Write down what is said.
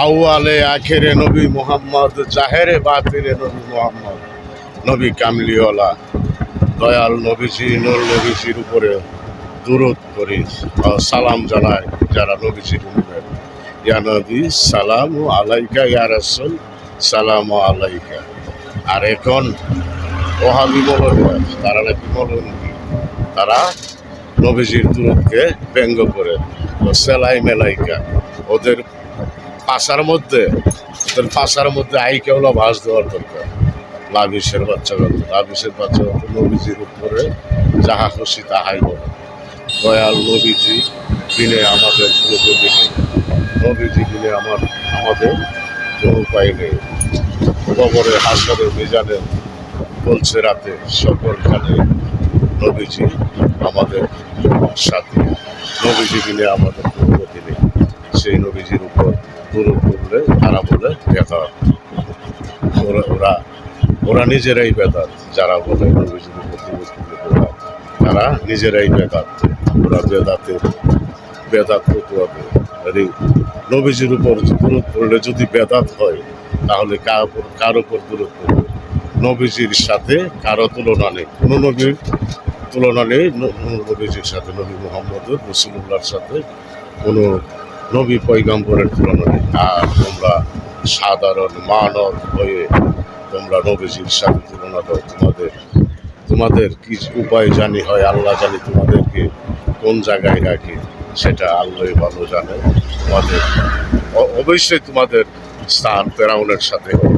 আউয়ালে আখেরে নবী মোহাম্মদ, জাহেরে বাতিরে নবী মোহাম্মদ, নবী কামলিওয়ালা দয়াল নবীজি নূর নবীজির উপরে দুরূদ করি, সালাম জানায় যারা নবীজির উম্মত। ইয়া নবী সালাম আলাইকা, ইয়া রাসূল সালাম আলাইকা। আর এখন ওহাবি মৌলবীরা, তারা নাকি মৌলবী, তারা নবীজির দুরূদকে ব্যঙ্গ করে, সেলাই মেলাইকা। ওদের পাশার মধ্যে আইকেওলা ভাস দেওয়ার দরকার। লাভিসের বাচ্চাগত নবীজির উপরে যাহা খুশি তাহাই বলে। দয়াল নবীজি বিনে আমাদের কোনো গতি নেই, নবীজি বিনে আমাদের কোনো উপায় নেই। কবরে হাসরে মিজানে বলছে রাতে সকলখানে নবীজি আমাদের সাথে, নবীজি বিনে আমাদের কোনো গতি নেই। সেই নবীজির উপর দুরূদ করলে তারা বলে বেদাত। ওরা নিজেরাই বেদাত। যারা বলে নবীজির উপর দুরূদ করলে বেদাত, তারা নিজেরাই বেদাত। ওরা বেদাত করতে হবে। নবীজির উপর দুরূদ করলে যদি বেদাত হয়, তাহলে কার উপর দুরূদ করবে? নবীজির সাথে কারো তুলনা নেই, কোনো নবীর তুলনা নেই নবীজির সাথে। নবী মুহাম্মদ রাসূলুল্লাহর সাথে কোনো নবী পয়গম্বরের তুলনা নেই। আর তোমরা সাধারণ মানব হয়ে তোমরা নবীজির সাথে তুলনা দাও। তোমাদের কি উপায় জানি হয়, আল্লাহ জানি তোমাদেরকে কোন জায়গায় রাখে, সেটা আল্লাহ ভালো জানে। অবশ্যই তোমাদের স্থান ফেরাউনের সাথে হবে।